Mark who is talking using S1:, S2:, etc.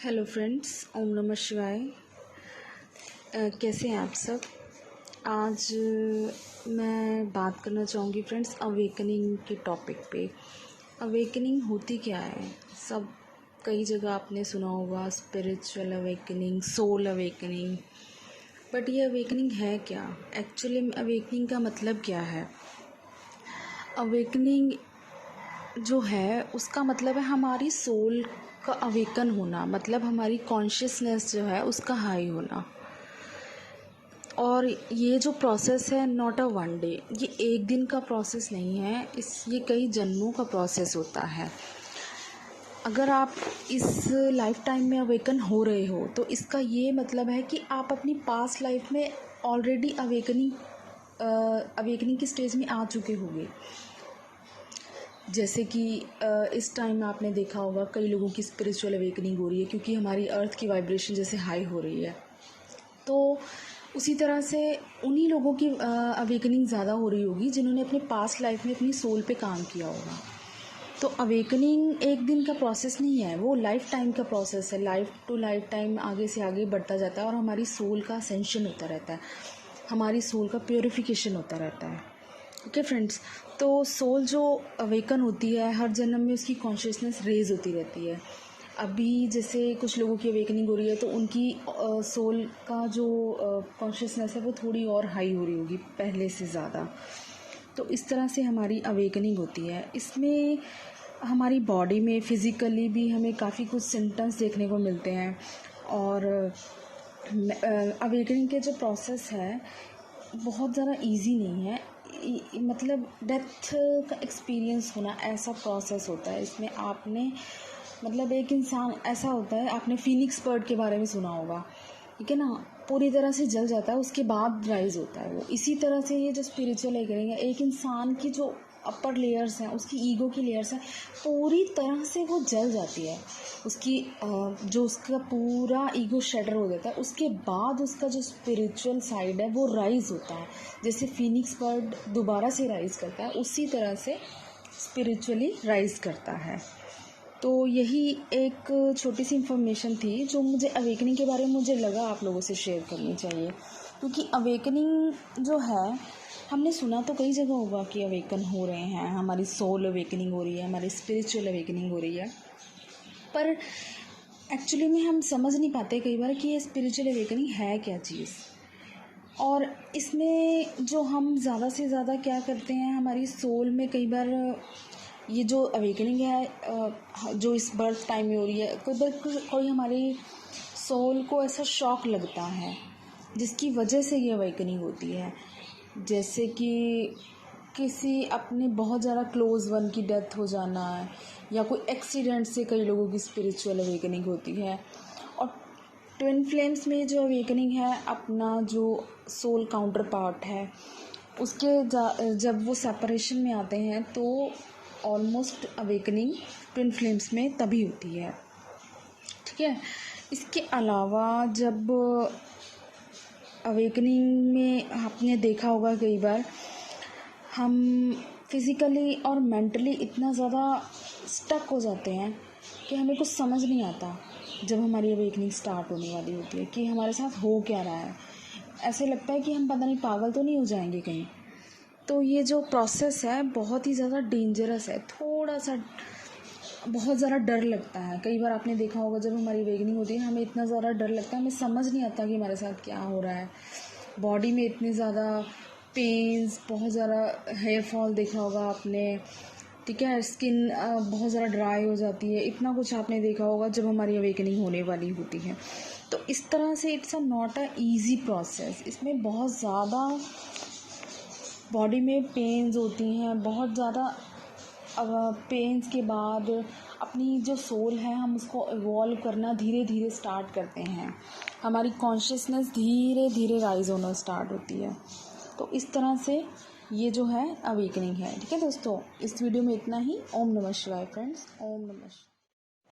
S1: Hello friends, ओम नमः शिवाय। कैसे हैं आप सब। आज मैं बात करना चाहूँगी फ्रेंड्स अवेकनिंग के टॉपिक पे। अवेकनिंग होती क्या है। सब कई जगह आपने सुना होगा spiritual awakening, soul awakening, but ये अवेकनिंग है क्या। एक्चुअली में अवेकनिंग का मतलब क्या है। अवेकनिंग जो है उसका मतलब है हमारी सोल का अवेकन होना, मतलब हमारी कॉन्शियसनेस जो है उसका हाई होना। और ये जो प्रोसेस है नॉट अ वन डे, ये एक दिन का प्रोसेस नहीं है, ये कई जन्मों का प्रोसेस होता है। अगर आप इस लाइफ टाइम में अवेकन हो रहे हो तो इसका ये मतलब है कि आप अपनी पास्ट लाइफ में ऑलरेडी अवेकनिंग की स्टेज में आ चुके होंगे। जैसे कि इस टाइम आपने देखा होगा कई लोगों की स्पिरिचुअल अवेकनिंग हो रही है क्योंकि हमारी अर्थ की वाइब्रेशन जैसे हाई हो रही है। तो उसी तरह से उन्हीं लोगों की अवेकनिंग ज़्यादा हो रही होगी जिन्होंने अपने पास्ट लाइफ में अपनी सोल पे काम किया होगा। तो अवेकनिंग एक दिन का प्रोसेस नहीं है, वो लाइफ टाइम का प्रोसेस है। लाइफ टू लाइफ टाइम आगे से आगे बढ़ता जाता है और हमारी सोल का असेंशन होता रहता है, हमारी सोल का प्योरिफिकेशन होता रहता है। ओके फ्रेंड्स, तो सोल जो अवेकन होती है हर जन्म में उसकी कॉन्शियसनेस रेज होती रहती है। अभी जैसे कुछ लोगों की अवेकनिंग हो रही है तो उनकी सोल का जो कॉन्शियसनेस है वो थोड़ी और हाई हो रही होगी पहले से ज़्यादा। तो इस तरह से हमारी अवेकनिंग होती है। इसमें हमारी बॉडी में फ़िज़िकली भी हमें काफ़ी कुछ सिम्टम्स देखने को मिलते हैं। और अवेकनिंग के जो प्रोसेस है बहुत ज़्यादा इजी नहीं है। मतलब डेथ का एक्सपीरियंस होना ऐसा प्रोसेस होता है। इसमें आपने मतलब एक इंसान ऐसा होता है, आपने फीनिक्स बर्ड के बारे में सुना होगा, ठीक है ना, पूरी तरह से जल जाता है उसके बाद राइज होता है वो। इसी तरह से ये जो स्पिरिचुअल अवेकनिंग है, एक इंसान की जो अपर लेयर्स हैं, उसकी ईगो की लेयर्स हैं, पूरी तरह से वो जल जाती है। उसकी जो उसका पूरा ईगो शेटर हो जाता है, उसके बाद उसका जो स्पिरिचुअल साइड है वो राइज होता है। जैसे फीनिक्स बर्ड दोबारा से राइज करता है, उसी तरह से स्पिरिचुअली राइज करता है। तो यही एक छोटी सी इन्फॉर्मेशन थी जो मुझे अवेकनिंग के बारे में मुझे लगा आप लोगों से शेयर करनी चाहिए। क्योंकि अवेकनिंग जो है, हमने सुना तो कई जगह होगा कि अवेकन हो रहे हैं, हमारी सोल अवेकनिंग हो रही है, हमारी स्पिरिचुअल अवेकनिंग हो रही है, पर एक्चुअली में हम समझ नहीं पाते कई बार कि ये स्पिरिचुअल अवेकनिंग है क्या चीज़। और इसमें जो हम ज़्यादा से ज़्यादा क्या करते हैं, हमारी सोल में कई बार ये जो अवेकनिंग है जो इस बर्थ टाइम में हो रही है, कई बार कोई हमारी सोल को ऐसा शॉक लगता है जिसकी वजह से ये अवेकनिंग होती है। जैसे कि किसी अपने बहुत ज़्यादा क्लोज वन की डेथ हो जाना है, या कोई एक्सीडेंट से कई लोगों की स्पिरिचुअल अवेकनिंग होती है। और ट्विन फ्लेम्स में जो अवेकनिंग है, अपना जो सोल काउंटर पार्ट है उसके जब वो सेपरेशन में आते हैं तो ऑलमोस्ट अवेकनिंग ट्विन फ्लेम्स में तभी होती है, ठीक है। इसके अलावा जब अवेकनिंग में आपने देखा होगा कई बार हम फिज़िकली और मेंटली इतना ज़्यादा स्टक हो जाते हैं कि हमें कुछ समझ नहीं आता जब हमारी अवेकनिंग स्टार्ट होने वाली होती है कि हमारे साथ हो क्या रहा है। ऐसे लगता है कि हम पता नहीं पागल तो नहीं हो जाएंगे कहीं। तो ये जो प्रोसेस है बहुत ही ज़्यादा डेंजरस है, थोड़ा सा बहुत ज़्यादा डर लगता है। कई बार आपने देखा होगा जब हमारी अवेकनिंग होती है हमें इतना ज़्यादा डर लगता है, हमें समझ नहीं आता कि हमारे साथ क्या हो रहा है। बॉडी में इतनी ज़्यादा पेन्स, बहुत ज़्यादा हेयर फॉल देखा होगा आपने, ठीक है, स्किन बहुत ज़्यादा ड्राई हो जाती है, इतना कुछ आपने देखा होगा जब हमारी अवेकनिंग होने वाली होती है। तो इस तरह से it's not a easy process. इसमें बहुत ज़्यादा बॉडी में पेन्स होती हैं, बहुत ज़्यादा पेन्स के बाद अपनी जो सोल है हम उसको इवॉल्व करना धीरे धीरे स्टार्ट करते हैं। हमारी कॉन्शियसनेस धीरे धीरे राइज होना स्टार्ट होती है। तो इस तरह से ये जो है अवेकनिंग है, ठीक है दोस्तों। इस वीडियो में इतना ही। ओम नमः शिवाय फ्रेंड्स, ओम नमः शिवाय।